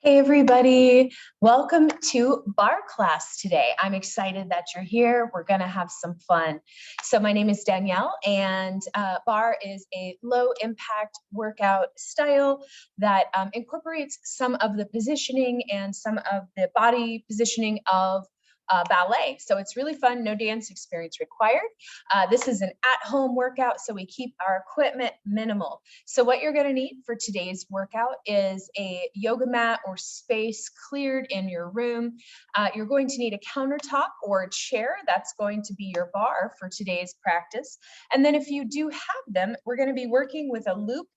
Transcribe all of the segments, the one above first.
Hey everybody, welcome to Barre class today. I'm excited that you're here. We're gonna have some fun. So my name is Danielle and Barre is a low impact workout style that incorporates some of the positioning and some of the body positioning of ballet. So it's really fun, no dance experience required. This is an at-home workout, so we keep our equipment minimal. So what you're gonna need for today's workout is a yoga mat or space cleared in your room. You're going to need a countertop or a chair. That's going to be your bar for today's practice. And then if you do have them, we're gonna be working with a loop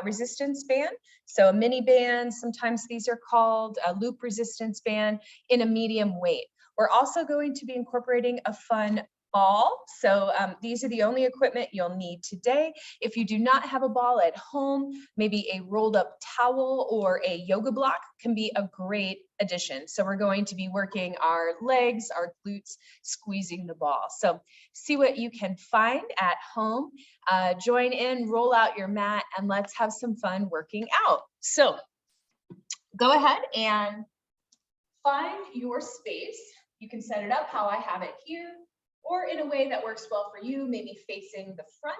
resistance band. So a mini band, sometimes these are called a loop resistance band in a medium weight. We're also going to be incorporating a fun ball. So these are the only equipment you'll need today. If you do not have a ball at home, maybe a rolled up towel or a yoga block can be a great addition. So we're going to be working our legs, our glutes, squeezing the ball. So see what you can find at home. Join in, roll out your mat, and let's have some fun working out. So go ahead and find your space. You can set it up how I have it here, or in a way that works well for you, maybe facing the front.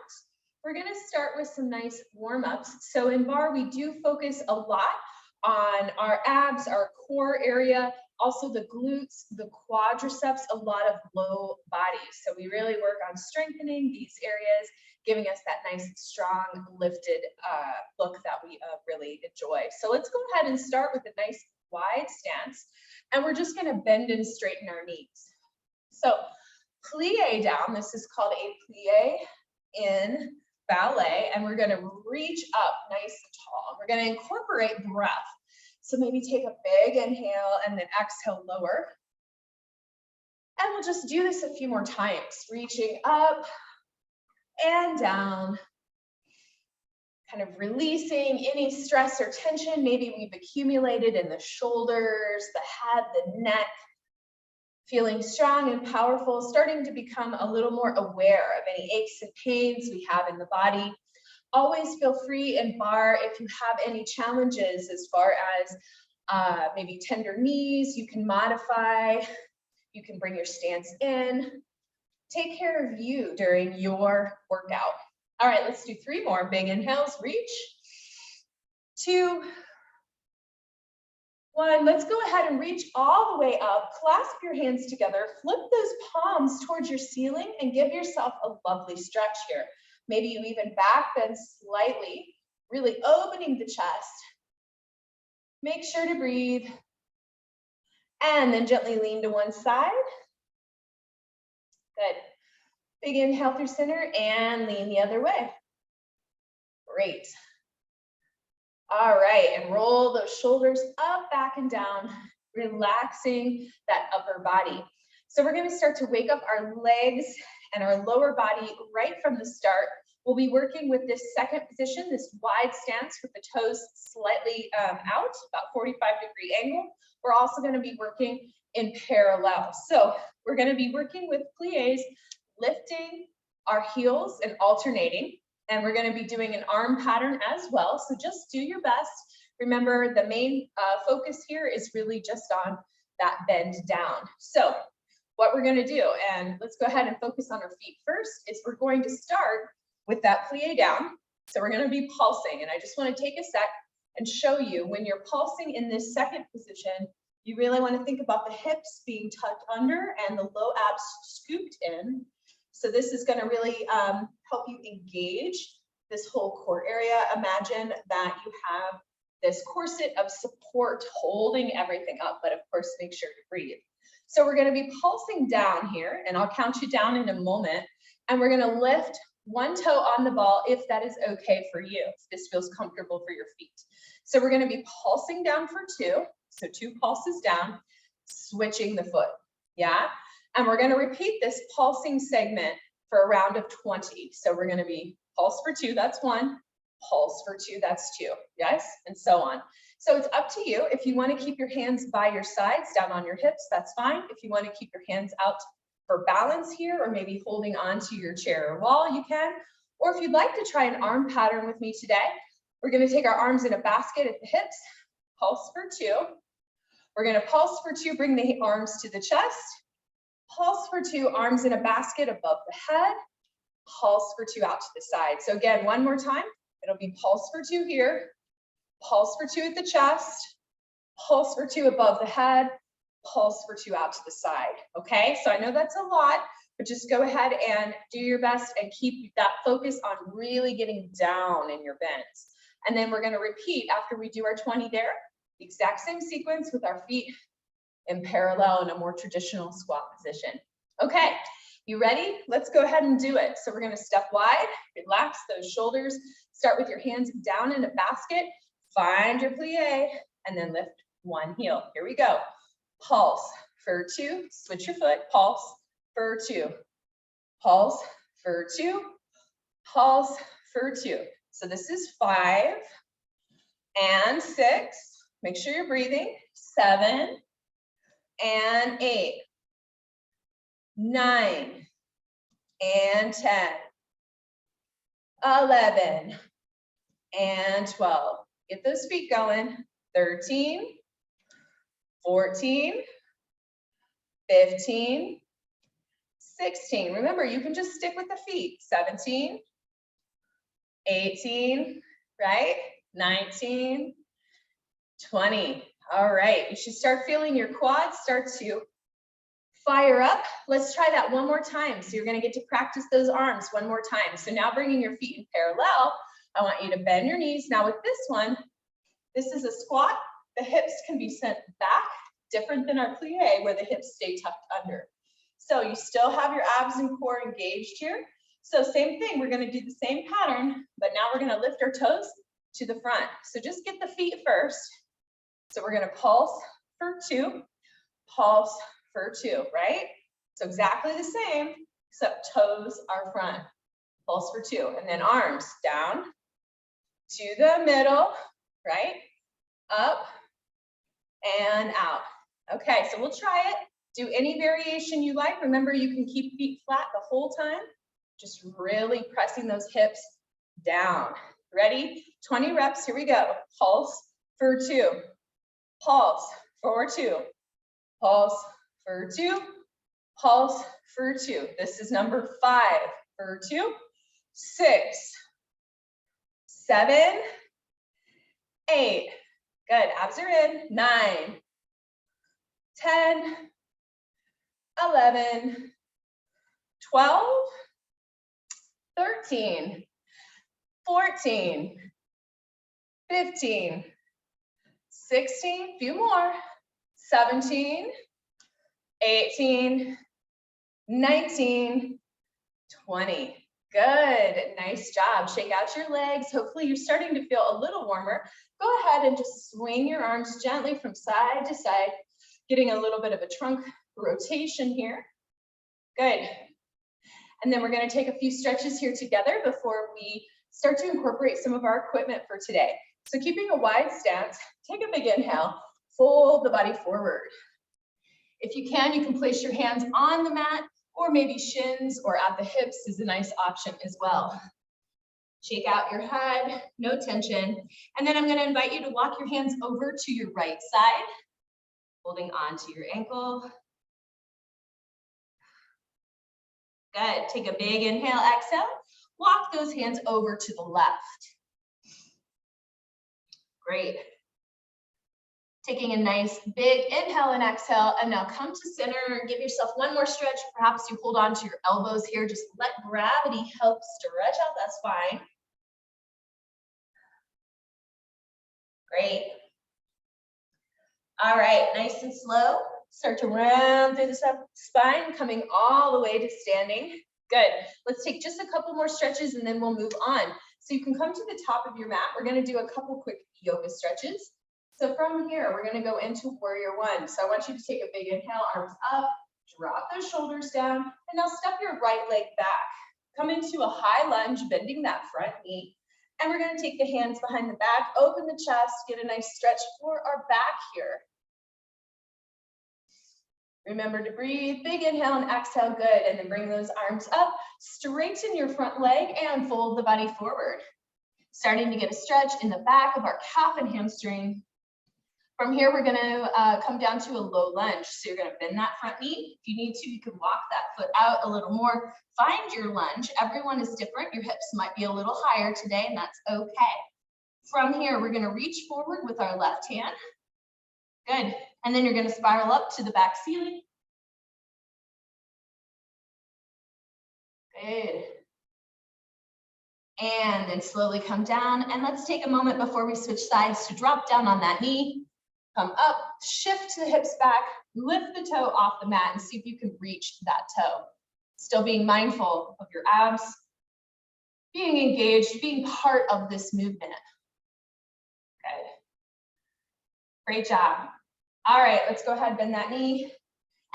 We're gonna start with some nice warm-ups. So in Barre, we do focus a lot on our abs, our core area, also the glutes, the quadriceps, a lot of low body. So we really work on strengthening these areas, giving us that nice, strong, lifted look that we really enjoy. So let's go ahead and start with a nice wide stance. And we're just gonna bend and straighten our knees. So plie down, this is called a plie in ballet, and we're gonna reach up nice and tall. We're gonna incorporate breath. So maybe take a big inhale and then exhale lower. And we'll just do this a few more times, reaching up and down, kind of releasing any stress or tension maybe we've accumulated in the shoulders, the head, the neck, feeling strong and powerful, starting to become a little more aware of any aches and pains we have in the body. Always feel free in Barre if you have any challenges as far as maybe tender knees, you can modify, you can bring your stance in. Take care of you during your workout. All right, let's do 3 more big inhales. Reach, 2, 1. Let's go ahead and reach all the way up. Clasp your hands together. Flip those palms towards your ceiling and give yourself a lovely stretch here. Maybe you even back bend slightly, really opening the chest. Make sure to breathe. And then gently lean to one side. Good. Big inhale through center and lean the other way. Great. All right, and roll those shoulders up, back, and down, relaxing that upper body. So we're gonna start to wake up our legs and our lower body right from the start. We'll be working with this second position, this wide stance with the toes slightly out, about 45-degree angle. We're also gonna be working in parallel. So we're gonna be working with plies, lifting our heels and alternating, and we're going to be doing an arm pattern as well. So just do your best. Remember, the main focus here is really just on that bend down. So what we're going to do, and let's go ahead and focus on our feet first, is we're going to start with that plie down. So we're going to be pulsing, and I just want to take a sec and show you when you're pulsing in this second position, you really want to think about the hips being tucked under and the low abs scooped in. So this is going to really help you engage this whole core area. Imagine that you have this corset of support holding everything up, but of course, make sure to breathe. So we're going to be pulsing down here, and I'll count you down in a moment. And we're going to lift one toe on the ball if that is okay for you, if this feels comfortable for your feet. So we're going to be pulsing down for 2. So 2 pulses down, switching the foot. Yeah. And we're going to repeat this pulsing segment for a round of 20. So we're going to be pulse for 2, that's 1, pulse for 2, that's 2, yes, and so on. So it's up to you. If you want to keep your hands by your sides, down on your hips, that's fine. If you want to keep your hands out for balance here, or maybe holding on to your chair or wall, you can. Or if you'd like to try an arm pattern with me today, we're going to take our arms in a basket at the hips, pulse for 2. We're gonna pulse for 2, bring the arms to the chest. Pulse for 2, arms in a basket above the head. Pulse for 2 out to the side. So again, one more time, it'll be pulse for 2 here, pulse for 2 at the chest, pulse for 2 above the head, pulse for 2 out to the side, okay? So I know that's a lot, but just go ahead and do your best and keep that focus on really getting down in your bends. And then we're gonna repeat after we do our 20 there, the exact same sequence with our feet in parallel in a more traditional squat position. Okay, you ready? Let's go ahead and do it. So we're gonna step wide, relax those shoulders, start with your hands down in a basket, find your plie, and then lift one heel. Here we go. Pulse for 2, switch your foot, pulse for 2, pulse for 2, pulse for 2. So this is 5 and 6. Make sure you're breathing. 7 and 8, 9 and 10, 11 and 12. Get those feet going. 13, 14, 15, 16. Remember, you can just stick with the feet. 17, 18, right? 19, 20. All right, you should start feeling your quads start to fire up. Let's try that one more time. So you're gonna get to practice those arms one more time. So now bringing your feet in parallel, I want you to bend your knees. Now with this one, this is a squat. The hips can be sent back, different than our plie where the hips stay tucked under. So you still have your abs and core engaged here. So same thing, we're gonna do the same pattern, but now we're gonna lift our toes to the front. So just get the feet first. So we're gonna pulse for 2, pulse for 2, right? So exactly the same, except toes are front. Pulse for 2, and then arms down to the middle, right? Up and out. Okay, so we'll try it. Do any variation you like. Remember, you can keep feet flat the whole time. Just really pressing those hips down. Ready? 20 reps, here we go. Pulse for 2, pulse for 2, pulse for 2, pulse for 2. This is number 5 for 2, 6, 7, 8. Good, abs are in. 9, 10, 11, 12, 13, 14, 15, 16, few more, 17, 18, 19, 20. Good, nice job. Shake out your legs. Hopefully you're starting to feel a little warmer. Go ahead and just swing your arms gently from side to side, getting a little bit of a trunk rotation here. Good. And then we're going to take a few stretches here together before we start to incorporate some of our equipment for today. So keeping a wide stance, take a big inhale, fold the body forward. If you can place your hands on the mat, or maybe shins or at the hips is a nice option as well. Shake out your head, no tension. And then I'm going to invite you to walk your hands over to your right side, holding on to your ankle. Good. Take a big inhale, exhale. Walk those hands over to the left. Great. Taking a nice big inhale and exhale, and now come to center. Give yourself one more stretch. Perhaps you hold on to your elbows here. Just let gravity help stretch out that spine. Great. All right, nice and slow. Start to round through the spine, coming all the way to standing. Good. Let's take just a couple more stretches and then we'll move on. So you can come to the top of your mat. We're going to do a couple quick yoga stretches. So from here, we're going to go into warrior one. So I want you to take a big inhale, arms up, drop those shoulders down, and now step your right leg back. Come into a high lunge, bending that front knee. And we're going to take the hands behind the back, open the chest, get a nice stretch for our back here. Remember to breathe, big inhale and exhale, good. And then bring those arms up, straighten your front leg and fold the body forward. Starting to get a stretch in the back of our calf and hamstring. From here, we're gonna come down to a low lunge. So you're gonna bend that front knee. If you need to, you can walk that foot out a little more. Find your lunge. Everyone is different. Your hips might be a little higher today, and that's okay. From here, we're gonna reach forward with our left hand. Good. And then you're gonna spiral up to the back ceiling. Good. And then slowly come down. And let's take a moment before we switch sides to drop down on that knee. Come up, shift the hips back, lift the toe off the mat and see if you can reach that toe. Still being mindful of your abs, being engaged, being part of this movement. Good. Great job. All right, let's go ahead, bend that knee.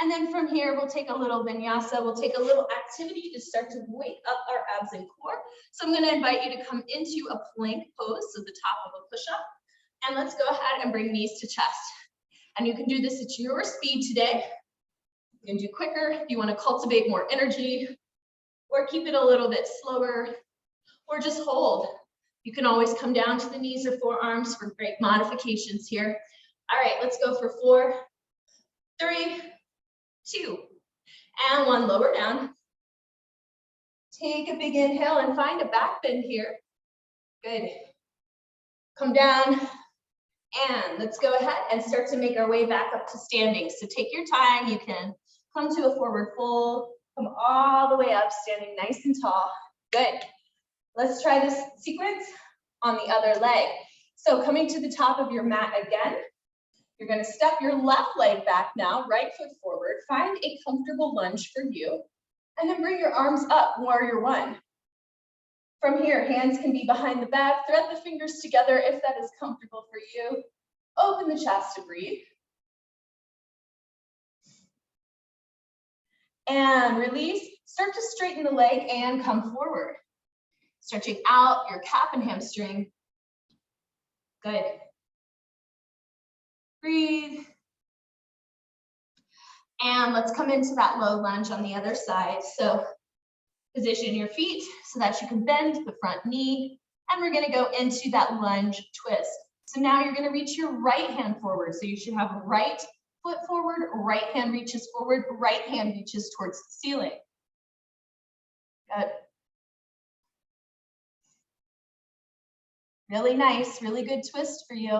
And then from here, we'll take a little vinyasa. We'll take a little activity to start to wake up our abs and core. So I'm gonna invite you to come into a plank pose, so the top of a push-up. And let's go ahead and bring knees to chest. And you can do this at your speed today. You can do quicker if you want to cultivate more energy, or keep it a little bit slower, or just hold. You can always come down to the knees or forearms for great modifications here. All right, let's go for 4, 3, 2, and 1. Lower down. Take a big inhale and find a back bend here. Good. Come down. And let's go ahead and start to make our way back up to standing. So take your time. You can come to a forward fold, come all the way up, standing nice and tall. Good. Let's try this sequence on the other leg. So coming to the top of your mat again, you're going to step your left leg back now, right foot forward. Find a comfortable lunge for you, and then bring your arms up, warrior 1. From here, hands can be behind the back. Thread the fingers together if that is comfortable for you. Open the chest to breathe. And release. Start to straighten the leg and come forward. Stretching out your calf and hamstring. Good. Breathe. And let's come into that low lunge on the other side. So position your feet so that you can bend the front knee, and we're gonna go into that lunge twist. So now you're gonna reach your right hand forward. So you should have right foot forward, right hand reaches forward, right hand reaches towards the ceiling. Good. Really nice, really good twist for you.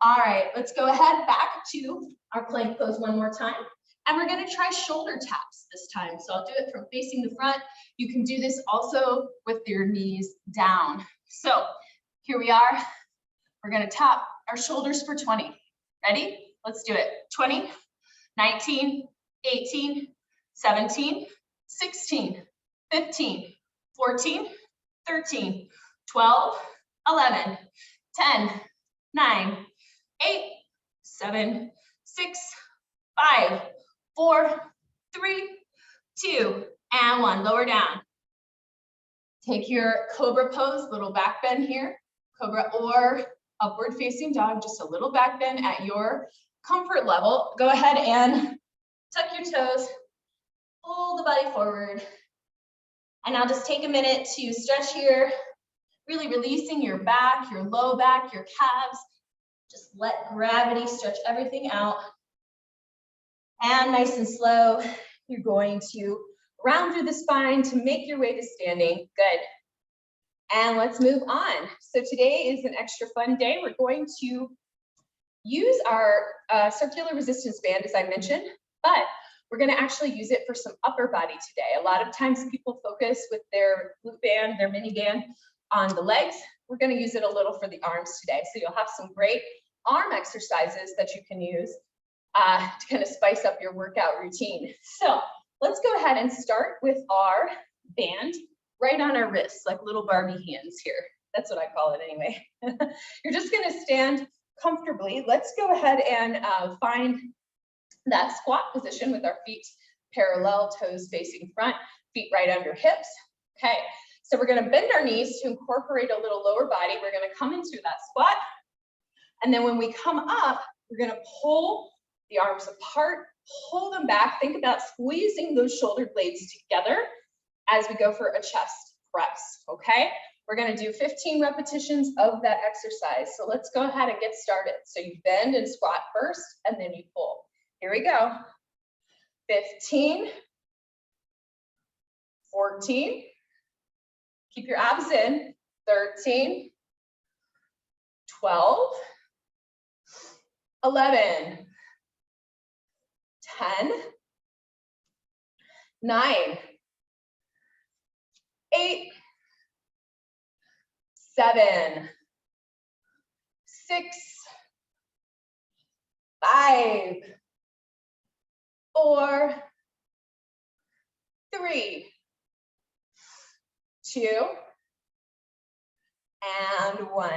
All right, let's go ahead back to our plank pose one more time. And we're gonna try shoulder taps this time. So I'll do it from facing the front. You can do this also with your knees down. So here we are. We're gonna tap our shoulders for 20. Ready? Let's do it. 20, 19, 18, 17, 16, 15, 14, 13, 12, 11, 10, 9, 8, 7, 6, 5, 4, 3, 2, and 1. Lower down. Take your Cobra Pose, little back bend here. Cobra or upward facing dog, just a little back bend at your comfort level. Go ahead and tuck your toes, pull the body forward. And now just take a minute to stretch here, really releasing your back, your low back, your calves. Just let gravity stretch everything out. And nice and slow, you're going to round through the spine to make your way to standing. Good. And let's move on. So today is an extra fun day. We're going to use our circular resistance band, as I mentioned, but we're going to actually use it for some upper body today. A lot of times people focus with their glute band, their mini band on the legs. We're going to use it a little for the arms today. So you'll have some great arm exercises that you can use to kind of spice up your workout routine. So let's go ahead and start with our band right on our wrists, like little Barbie hands here. That's what I call it anyway. You're just going to stand comfortably. Let's go ahead and find that squat position with our feet parallel, toes facing front, feet right under hips. Okay, so we're going to bend our knees to incorporate a little lower body. We're going to come into that squat. And then when we come up, we're going to pull the arms apart, pull them back. Think about squeezing those shoulder blades together as we go for a chest press, okay? We're going to do 15 repetitions of that exercise. So let's go ahead and get started. So you bend and squat first, and then you pull. Here we go. 15, 14, keep your abs in, 13, 12, 11, 10, 9, 8, 7, 6, 5, 4, 3, 2, and 1.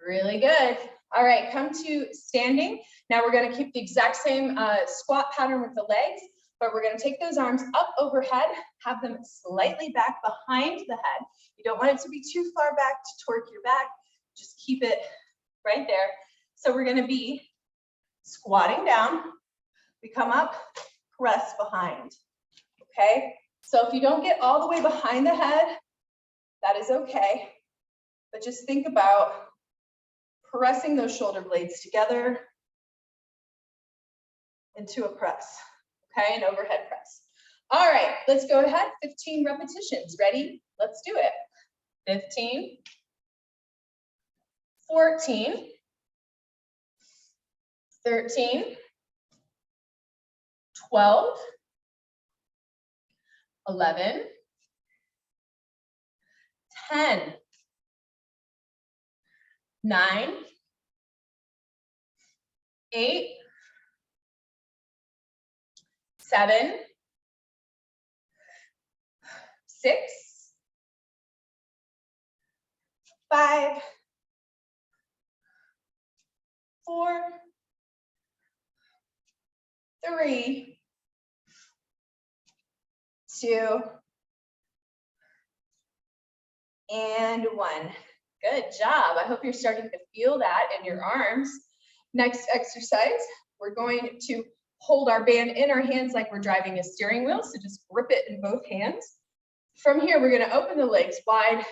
Really good. All right, come to standing. Now we're going to keep the exact same squat pattern with the legs, but we're going to take those arms up overhead, have them slightly back behind the head. You don't want it to be too far back to torque your back. Just keep it right there. So we're going to be squatting down. We come up, press behind. Okay? So if you don't get all the way behind the head, that is okay. But just think about pressing those shoulder blades together into a press. Okay, an overhead press. All right, let's go ahead. 15 repetitions. Ready? Let's do it. 15, 14, 13, 12, 11, 10, 9, 8, 7, 6, 5, 4, 3, 2, and 1. Good job. I hope you're starting to feel that in your arms. Next exercise, we're going to hold our band in our hands like we're driving a steering wheel. So just grip it in both hands. From here, we're going to open the legs wide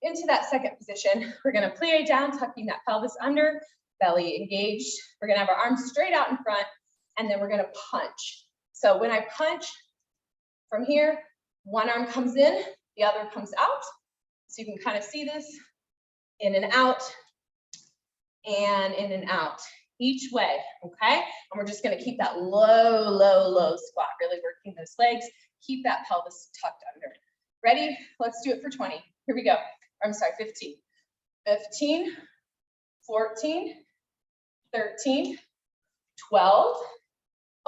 into that second position. We're going to plie down, tucking that pelvis under, belly engaged. We're going to have our arms straight out in front, and then we're going to punch. So when I punch from here, one arm comes in, the other comes out. So you can kind of see this in and out, and in and out, each way, okay? And we're just gonna keep that low, low, low squat, really working those legs. Keep that pelvis tucked under. Ready? Let's do it for 20. Here we go. I'm sorry, 15. 15, 14, 13, 12,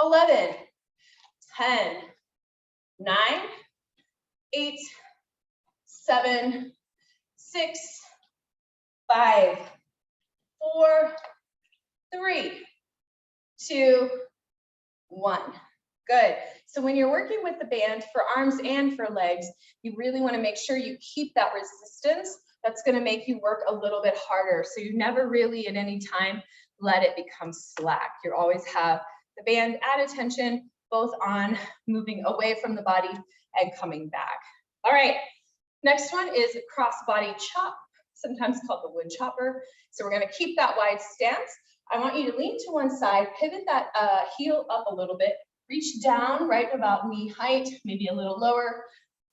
11, 10, 9, 8, 7, 6, 5, 4, 3, 2, 1. Good. So when you're working with the band for arms and for legs, you really want to make sure you keep that resistance. That's going to make you work a little bit harder. So you never really at any time let it become slack. You always have the band at attention, both on moving away from the body and coming back. All right. Next one is cross body chop, sometimes called the wood chopper. So we're going to keep that wide stance. I want you to lean to one side, pivot that heel up a little bit, reach down right about knee height, maybe a little lower,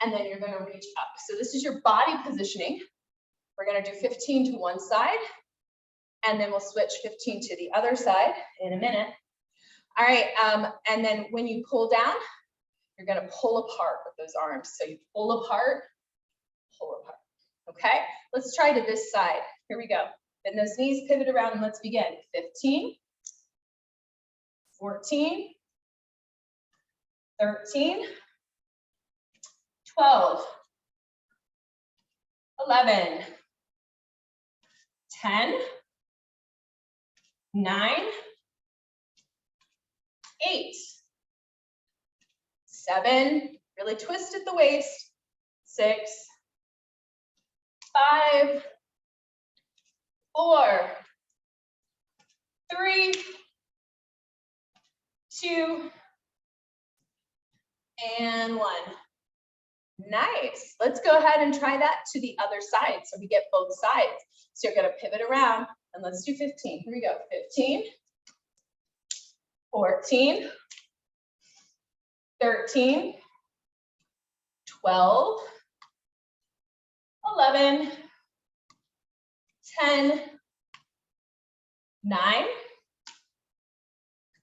and then you're going to reach up. So this is your body positioning. We're going to do 15 to one side, and then we'll switch 15 to the other side in a minute. All right, and then when you pull down, you're going to pull apart with those arms. So you pull apart, okay? Let's try to this side. Here we go. Bend those knees, pivot around, and let's begin. 15, 14, 13, 12, 11, 10, 9, 8, 7, really twist at the waist, 6, 5, 4, 3, 2, and 1. Nice. Let's go ahead and try that to the other side. So we get both sides. So you're going to pivot around and let's do 15. Here we go. 15, 14, 13, 12, 11, 10, 9,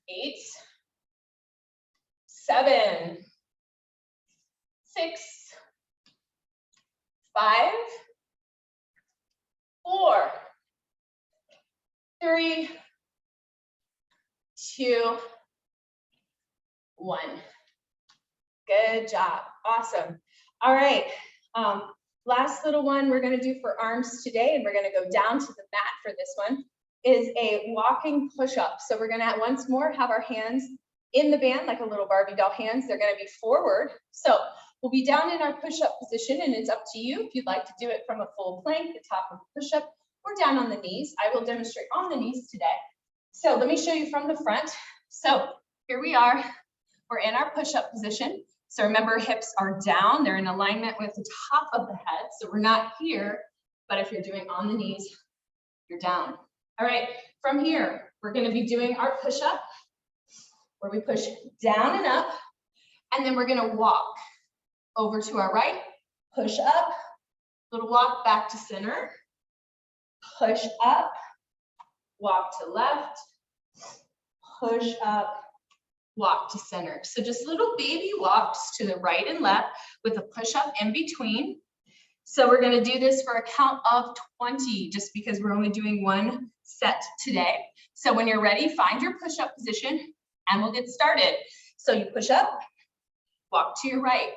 8, 7, 6, 5, 4, 3, 2, 1. Good job. Awesome. All right. Last little one we're going to do for arms today, and we're going to go down to the mat for this one, is a walking push-up. So we're going to once more have our hands in the band like a little Barbie doll hands. They're going to be forward. So we'll be down in our push-up position, and it's up to you if you'd like to do it from a full plank, the top of the push-up, or down on the knees. I will demonstrate on the knees today. So let me show you from the front. So here we are. We're in our push-up position. So remember, hips are down. They're in alignment with the top of the head. So we're not here, but if you're doing on the knees, you're down. All right, from here, we're going to be doing our push-up where we push down and up, and then we're going to walk over to our right, push up, little walk back to center, push up, walk to left, push up, walk to center. So just little baby walks to the right and left with a push up in between. So we're going to do this for a count of 20, just because we're only doing one set today. So when you're ready, find your push up position and we'll get started. So you push up, walk to your right,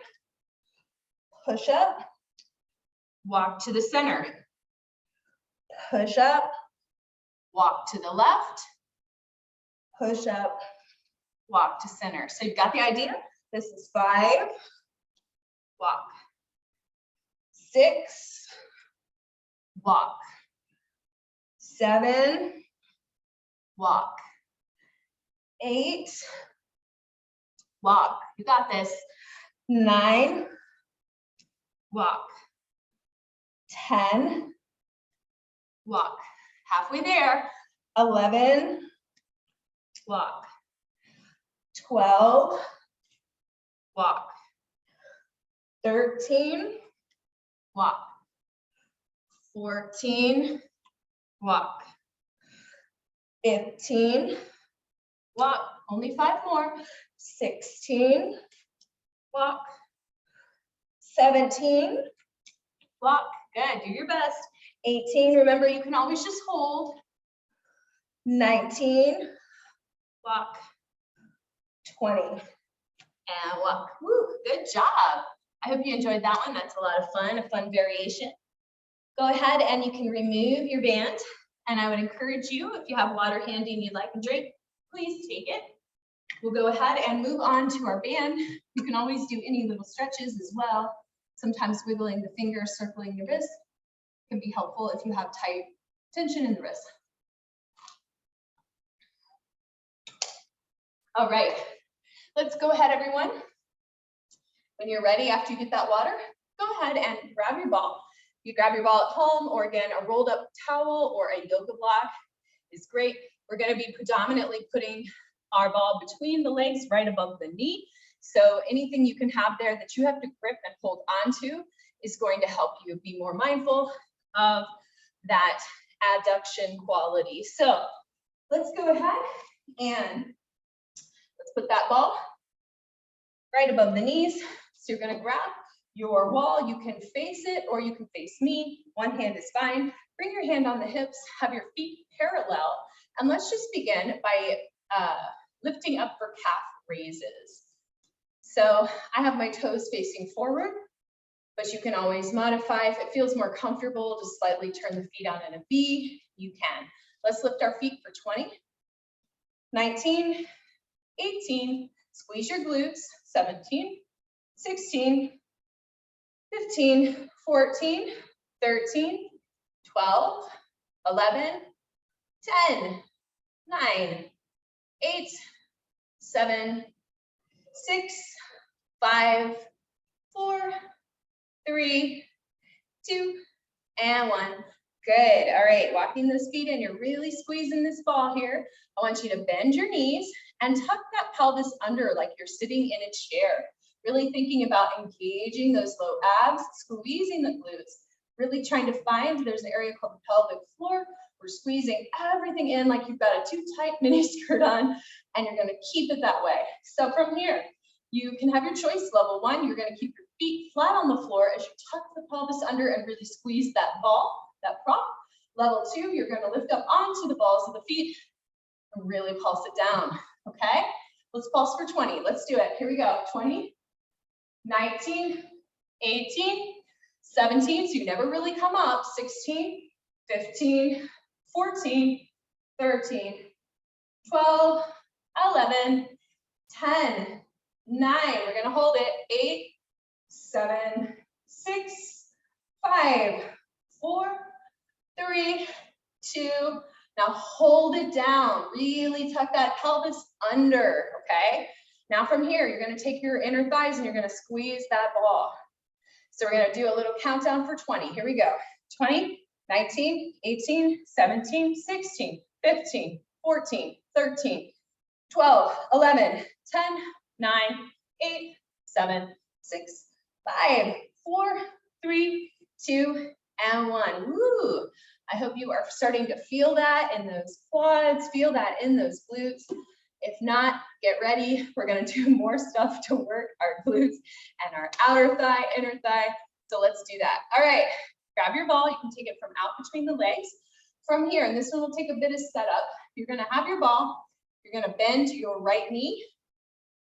push up, walk to the center, push up, walk to the left, push up, walk to center. So you've got the idea. This is 5, walk, 6, walk, 7, walk, 8, walk. You got this. 9, walk, 10, walk. Halfway there. 11, walk. 12, walk. 13, walk. 14, walk. 15, walk. Only 5 more. 16, walk. 17, walk. Good, do your best. 18, remember you can always just hold. 19, walk. 20, and walk. Woo, good job. I hope you enjoyed that one. That's a lot of fun, a fun variation. Go ahead and you can remove your band, and I would encourage you, if you have water handy and you'd like a drink, please take it. We'll go ahead and move on to our band. You can always do any little stretches as well. Sometimes wiggling the fingers, circling the wrist can be helpful if you have tight tension in the wrist. All right, let's go ahead, everyone. When you're ready, after you get that water, go ahead and grab your ball. You grab your ball at home, or again, a rolled up towel or a yoga block is great. We're going to be predominantly putting our ball between the legs, right above the knee. So anything you can have there that you have to grip and hold onto is going to help you be more mindful of that adduction quality. So let's go ahead and let's put that ball right above the knees. So you're going to grab your wall. You can face it or you can face me. One hand is fine. Bring your hand on the hips, have your feet parallel, and let's just begin by lifting up for calf raises. So I have my toes facing forward, but you can always modify. If it feels more comfortable, just slightly turn the feet out in a V, you can. Let's lift our feet for 20, 19, 18, squeeze your glutes, 17, 16, 15, 14, 13, 12, 11, 10, 9, 8, 7, 6, 5, 4, 3, 2, and 1. Good. All right, walking those feet in. You're really squeezing this ball here. I want you to bend your knees and tuck that pelvis under like you're sitting in a chair. Really thinking about engaging those low abs, squeezing the glutes. Really trying to find, there's an area called the pelvic floor. We're squeezing everything in like you've got a too tight mini skirt on, and you're gonna keep it that way. So from here, you can have your choice. Level 1, you're gonna keep your feet flat on the floor as you tuck the pelvis under and really squeeze that ball, that prop. Level 2, you're gonna lift up onto the balls of the feet and really pulse it down, okay? Let's pulse for 20, let's do it. Here we go, 20, 19, 18, 17, so you never really come up, 16, 15, 14, 13, 12, 11, 10, 9, we're gonna hold it, 8, 7, 6, 5, 4, 3, 2, now hold it down, really tuck that pelvis under, okay? Now from here, you're gonna take your inner thighs and you're gonna squeeze that ball. So we're gonna do a little countdown for 20, here we go, 20, 19, 18, 17, 16, 15, 14, 13, 12, 11, 10, 9, 8, 7, 6, 5, 4, 3, 2, and 1. Woo! I hope you are starting to feel that in those quads, feel that in those glutes. If not, get ready. We're gonna do more stuff to work our glutes and our outer thigh, inner thigh. So let's do that. All right, grab your ball. You can take it from out between the legs. From here, and this one will take a bit of setup. You're gonna have your ball. You're gonna bend your right knee,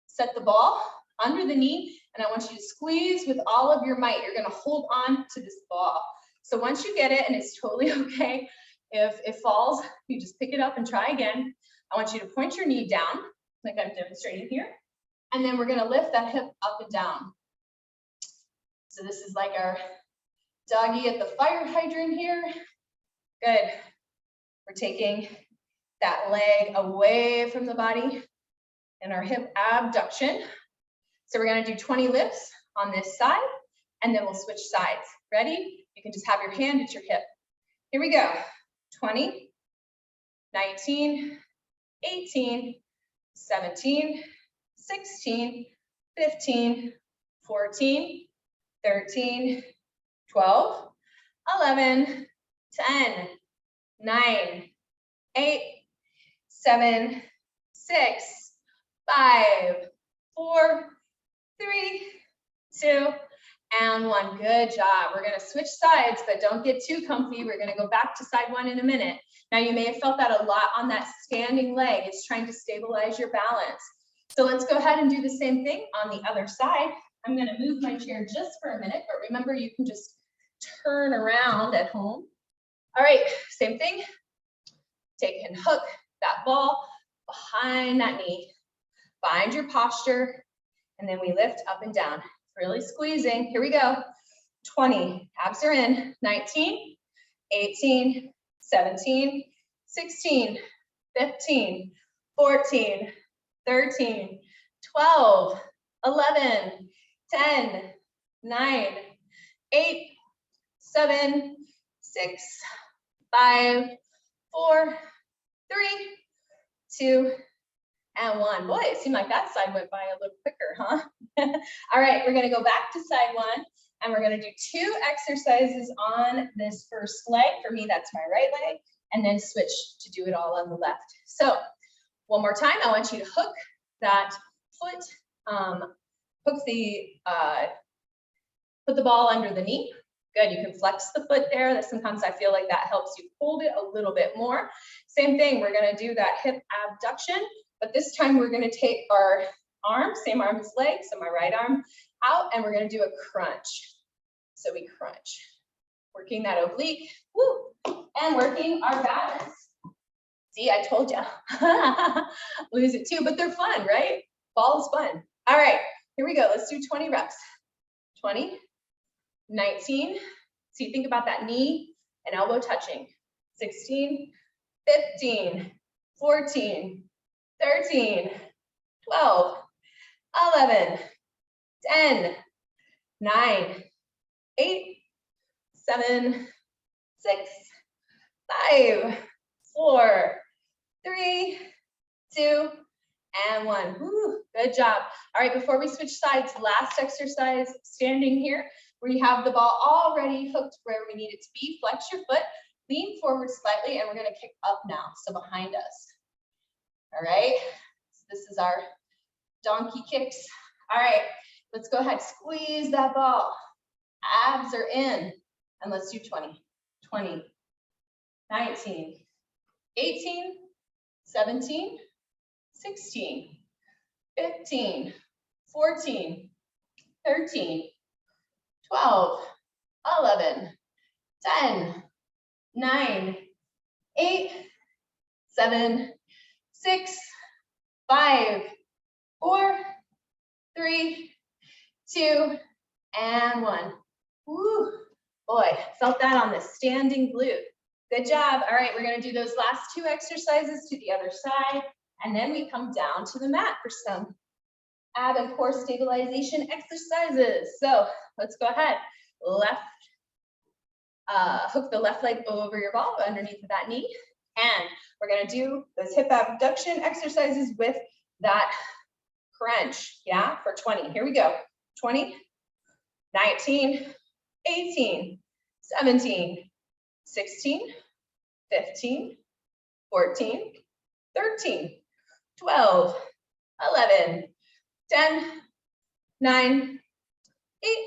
set the ball under the knee, and I want you to squeeze with all of your might. You're gonna hold on to this ball. So once you get it, and it's totally okay if it falls, you just pick it up and try again. I want you to point your knee down, like I'm demonstrating here, and then we're gonna lift that hip up and down. So this is like our doggy at the fire hydrant here. Good. We're taking that leg away from the body and our hip abduction. So we're gonna do 20 lifts on this side, and then we'll switch sides. Ready? You can just have your hand at your hip. Here we go. 20, 19, 18, 17, 16, 15, 14, 13, 12, 11, 10, 9, 8, 7, 6, 5, 4, 3, 2, and 1. Good job. We're going to switch sides, but don't get too comfy. We're going to go back to side 1 in a minute. Now you may have felt that a lot on that standing leg. It's trying to stabilize your balance. So let's go ahead and do the same thing on the other side. I'm going to move my chair just for a minute, but remember you can just turn around at home. All right, same thing. Take and hook that ball behind that knee. Find your posture, and then we lift up and down. Really squeezing. Here we go. 20, abs are in. 19, 18, 17, 16, 15, 14, 13, 12, 11, 10, 9, 8, 7, 6, 5, 4, 3, 2, and 1. Boy, it seemed like that side went by a little quicker, huh? All right, we're gonna go back to side 1, and we're gonna do 2 exercises on this first leg. For me, that's my right leg, and then switch to do it all on the left. So one more time, I want you to hook that foot, put the ball under the knee. Good, you can flex the foot there. Sometimes I feel like that helps you hold it a little bit more. Same thing, we're gonna do that hip abduction, but this time we're gonna take our arm, same arm as leg, so my right arm out, and we're gonna do a crunch. So we crunch, working that oblique, woo, and working our balance. See, I told you, lose it too, but they're fun, right? Ball is fun. All right, here we go, let's do 20 reps. 20, 19, so you think about that knee and elbow touching. 16, 15, 14, 13, 12, 11, 10, 9, 8, 7, 6, 5, 4, 3, 2, and 1. Woo, good job. All right, before we switch sides, last exercise, standing here, where you have the ball already hooked where we need it to be. Flex your foot, lean forward slightly, and we're gonna kick up now, so behind us. All right, so this is our donkey kicks. All right, let's go ahead, squeeze that ball. Abs are in, and let's do 20, 20, 19, 18, 17, 16, 15, 14, 13, 12, 11, 10, 9, 8, 7, 6, 5, 4, 3, 2, and 1. Woo, boy, felt that on the standing glute. Good job. All right, we're gonna do those last 2 exercises to the other side, and then we come down to the mat for some ab and core stabilization exercises. So let's go ahead. Left, hook the left leg over your ball underneath that knee, and we're gonna do those hip abduction exercises with that crunch, yeah, for 20. Here we go. 20, 19, 18, 17, 16, 15, 14, 13, 12, 11, 10, 9, 8,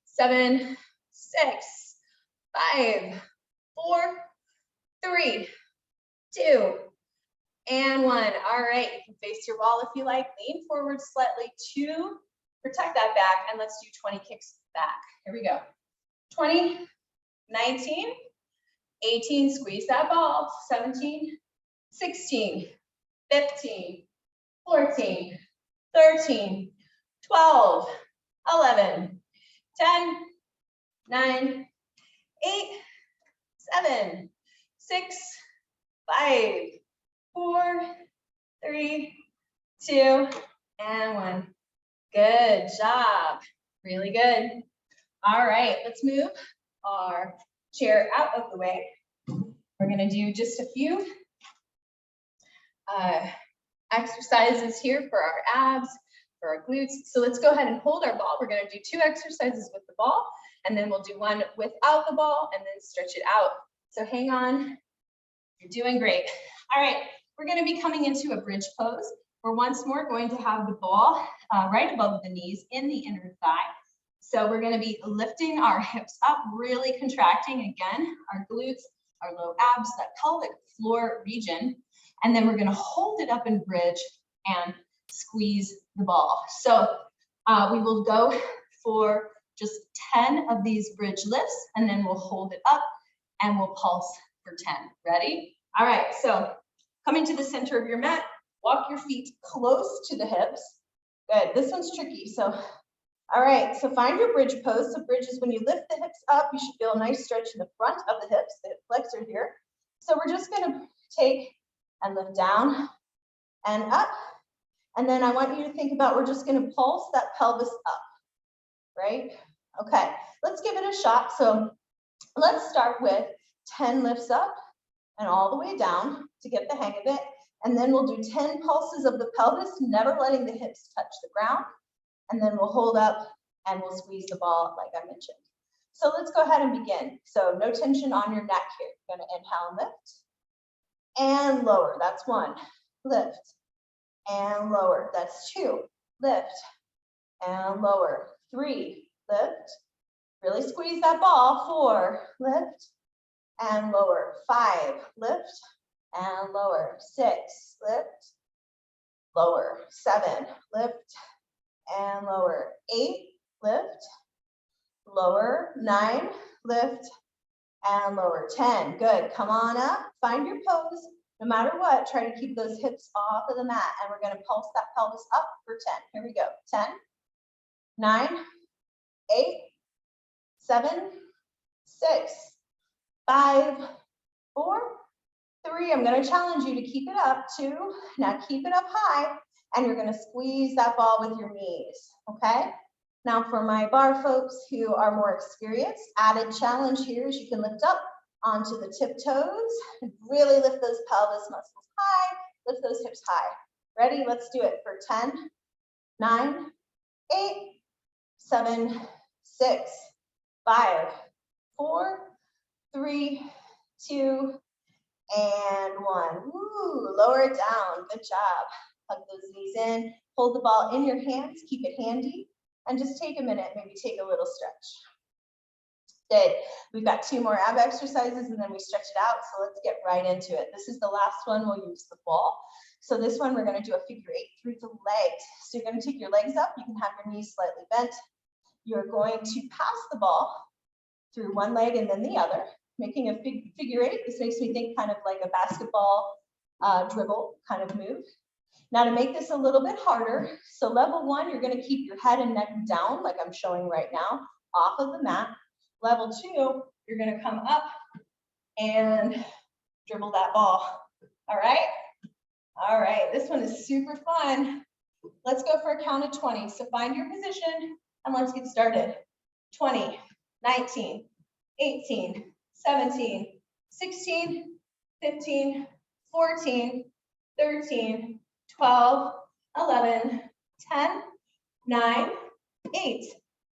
7, 6, 5, 4, 3, 2, and 1. All right, you can face your wall if you like. Lean forward slightly to protect that back, and let's do 20 kicks back. Here we go. 20, 19, 18, squeeze that ball. 17, 16, 15, 14, 13, 12, 11, 10, 9, 8, 7, 6, 5, 4, 3, 2, and 1. Good job. Really good. All right, let's move our chair out of the way. We're going to do just a few exercises here for our abs, for our glutes. So let's go ahead and hold our ball. We're going to do 2 exercises with the ball, and then we'll do 1 without the ball, and then stretch it out. So hang on. You're doing great. All right, we're going to be coming into a bridge pose. We're once more going to have the ball right above the knees in the inner thigh. So we're going to be lifting our hips up, really contracting again, our glutes, our low abs, that pelvic floor region. And then we're going to hold it up in bridge and squeeze the ball. So we will go for just 10 of these bridge lifts, and then we'll hold it up and we'll pulse for 10. Ready? All right, so coming to the center of your mat, walk your feet close to the hips. Good, this one's tricky. So, all right, so find your bridge pose. So bridge is when you lift the hips up, you should feel a nice stretch in the front of the hips, the hip flexor here. So we're just gonna take and lift down and up. And then I want you to think about, we're just gonna pulse that pelvis up, right? Okay, let's give it a shot. So let's start with 10 lifts up and all the way down to get the hang of it. And then we'll do 10 pulses of the pelvis, never letting the hips touch the ground. And then we'll hold up and we'll squeeze the ball like I mentioned. So let's go ahead and begin. So no tension on your neck here. You're gonna inhale and lift and lower. That's 1, lift and lower. That's 2, lift and lower. 3, lift. Really squeeze that ball. 4, lift and lower. 5, lift and lower. 6, lift, lower. 7, lift and lower. 8, lift, lower. 9, lift and lower. 10, good. Come on up, find your pose. No matter what, try to keep those hips off of the mat, and we're gonna pulse that pelvis up for 10. Here we go. 10, 9, 8, 7, 6, 5, 4, 3. I'm gonna challenge you to keep it up. 2, now keep it up high, and you're gonna squeeze that ball with your knees, okay? Now for my bar folks who are more experienced, added challenge here is you can lift up onto the tiptoes and really lift those pelvis muscles high, lift those hips high. Ready? Let's do it for 10, 9, 8, 7, 6, 5, 4, 3, 2, and 1. Woo, lower it down. Good job. Hug those knees in. Hold the ball in your hands. Keep it handy. And just take a minute. Maybe take a little stretch. Good. We've got 2 more ab exercises and then we stretch it out. So let's get right into it. This is the last one. We'll use the ball. So this one, we're going to do a figure 8 through the legs. So you're going to take your legs up. You can have your knees slightly bent. You're going to pass the ball through one leg and then the other, making a figure 8. This makes me think kind of like a basketball dribble kind of move. Now to make this a little bit harder, so level 1, you're going to keep your head and neck down like I'm showing right now, off of the mat. Level 2, you're going to come up and dribble that ball. All right? All right, this one is super fun. Let's go for a count of 20. So find your position and let's get started. 20, 19, 18, 17, 16, 15, 14, 13, 12, 11, 10, 9, 8,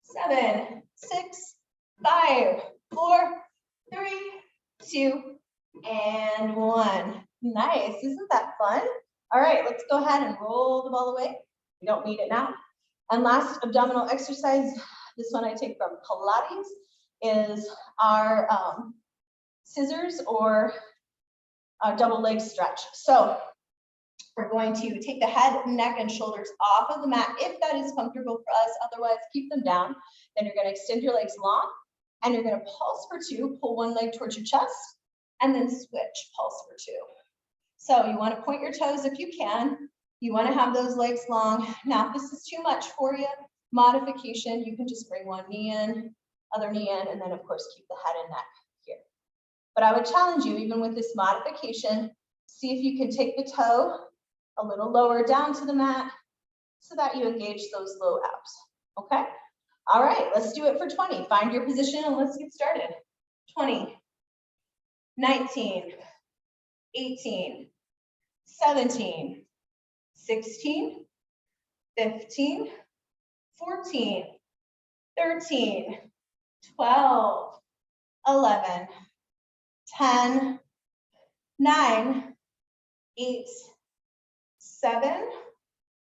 7, 6, 5, 4, 3, 2, and 1. Nice, isn't that fun? All right, let's go ahead and roll the ball away. We don't need it now. And last abdominal exercise, this one I take from Pilates, is our scissors or our double leg stretch. So we're going to take the head, neck, and shoulders off of the mat if that is comfortable for us. Otherwise, keep them down. Then you're going to extend your legs long, and you're going to pulse for 2. Pull one leg towards your chest, and then switch, pulse for 2. So you want to point your toes if you can. You want to have those legs long. Now, if this is too much for you, modification, you can just bring one knee in, other knee in, and then of course keep the head and neck here. But I would challenge you, even with this modification, see if you can take the toe a little lower down to the mat so that you engage those low abs. Okay? All right, let's do it for 20. Find your position and let's get started. 20, 19, 18, 17, 16, 15, 14, 13, 12, 11, 10, 9, 8, 7,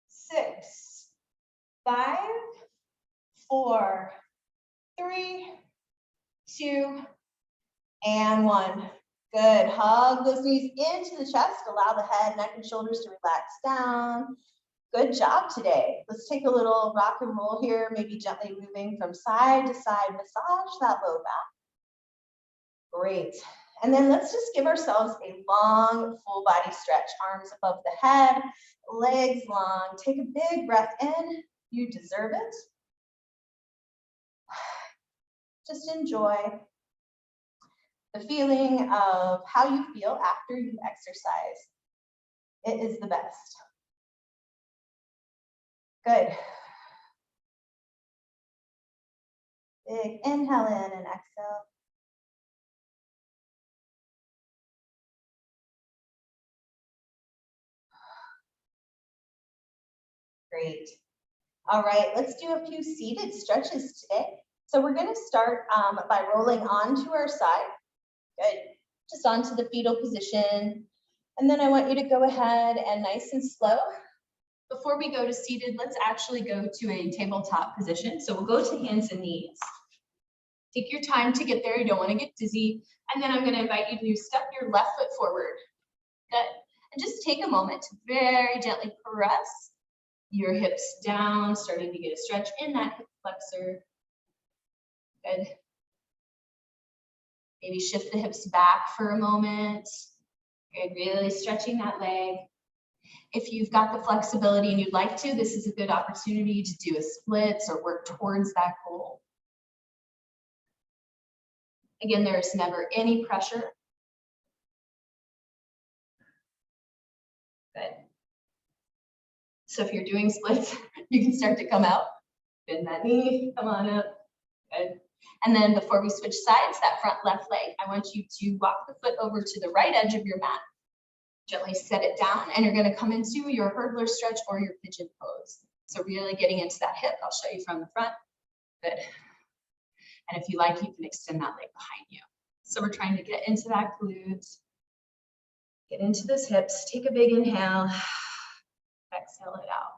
6, 5, 4, 3, 2, and 1. Good. Hug those knees into the chest. Allow the head, neck, and shoulders to relax down. Good job today. Let's take a little rock and roll here, maybe gently moving from side to side. Massage that low back. Great. And then let's just give ourselves a long, full body stretch. Arms above the head, legs long. Take a big breath in. You deserve it. Just enjoy the feeling of how you feel after you exercise. It is the best. Good. Big inhale in and exhale. Great. All right, let's do a few seated stretches today. So we're going to start by rolling onto our side. Good. Just onto the fetal position. And then I want you to go ahead and nice and slow. Before we go to seated, let's actually go to a tabletop position. So we'll go to hands and knees. Take your time to get there. You don't want to get dizzy. And then I'm going to invite you to step your left foot forward. Good. And just take a moment to very gently press your hips down, starting to get a stretch in that hip flexor. Good. Maybe shift the hips back for a moment. Good, really stretching that leg. If you've got the flexibility and you'd like to, this is a good opportunity to do a splits or work towards that goal. Again, there's never any pressure. Good. So if you're doing splits, you can start to come out. Bend that knee, come on up. Good. And then before we switch sides, that front left leg, I want you to walk the foot over to the right edge of your mat. Gently set it down, and you're going to come into your hurdler stretch or your pigeon pose. So really getting into that hip. I'll show you from the front. Good. And if you like, you can extend that leg behind you. So we're trying to get into that glute. Get into those hips. Take a big inhale. Exhale it out.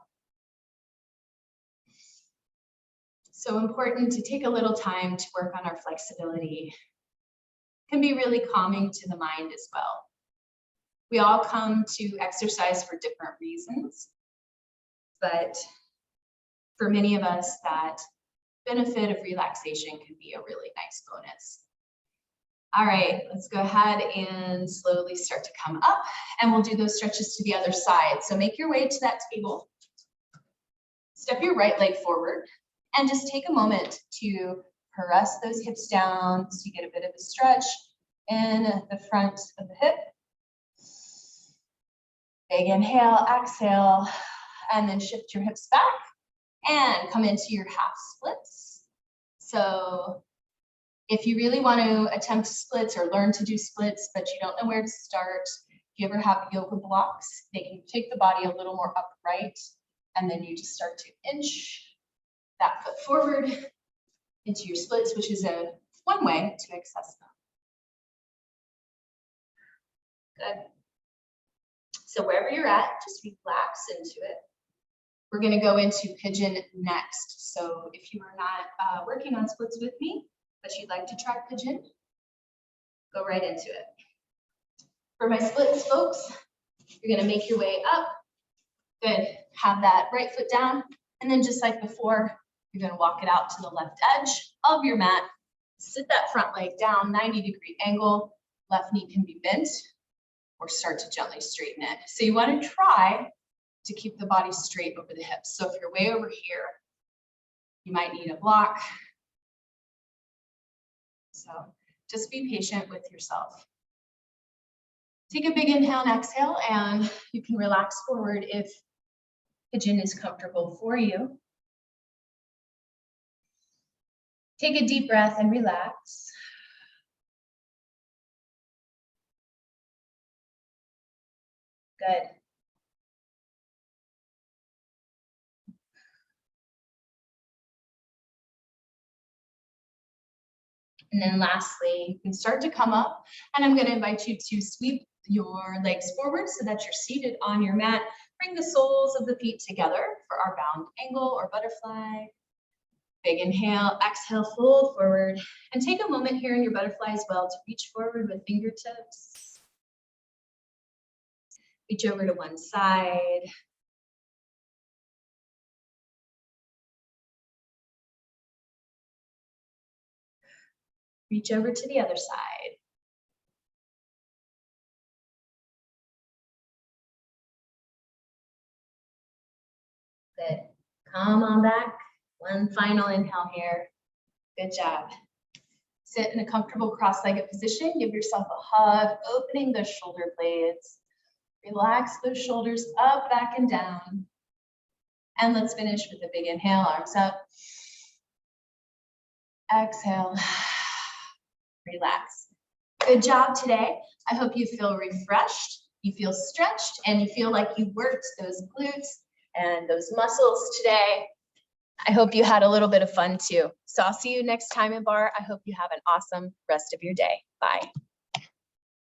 So important to take a little time to work on our flexibility. It can be really calming to the mind as well. We all come to exercise for different reasons, but for many of us, that benefit of relaxation can be a really nice bonus. All right, let's go ahead and slowly start to come up, and we'll do those stretches to the other side. So make your way to that table. Step your right leg forward, and just take a moment to press those hips down so you get a bit of a stretch in the front of the hip. Big inhale, exhale, and then shift your hips back and come into your half splits. So if you really want to attempt splits or learn to do splits, but you don't know where to start, if you ever have yoga blocks, they can take the body a little more upright, and then you just start to inch that foot forward into your splits, which is one way to access them. Good. So wherever you're at, just relax into it. We're going to go into pigeon next. So if you are not working on splits with me, but you'd like to try pigeon, go right into it. For my splits, folks, you're going to make your way up. Good. Have that right foot down. And then just like before, you're going to walk it out to the left edge of your mat. Sit that front leg down, 90-degree angle. Left knee can be bent, or start to gently straighten it. So you want to try to keep the body straight over the hips. So if you're way over here, you might need a block. So just be patient with yourself. Take a big inhale and exhale, and you can relax forward if pigeon is comfortable for you. Take a deep breath and relax. Good. And then lastly, you can start to come up, and I'm going to invite you to sweep your legs forward so that you're seated on your mat. Bring the soles of the feet together for our bound angle or butterfly. Big inhale, exhale, fold forward, and take a moment here in your butterfly as well to reach forward with fingertips. Reach over to one side. Reach over to the other side. Good. Come on back. One final inhale here. Good job. Sit in a comfortable cross-legged position. Give yourself a hug, opening those shoulder blades. Relax those shoulders up, back, and down. And let's finish with a big inhale, arms up. Exhale. Relax. Good job today. I hope you feel refreshed, you feel stretched, and you feel like you worked those glutes and those muscles today. I hope you had a little bit of fun too. So I'll see you next time in Barre. I hope you have an awesome rest of your day. Bye.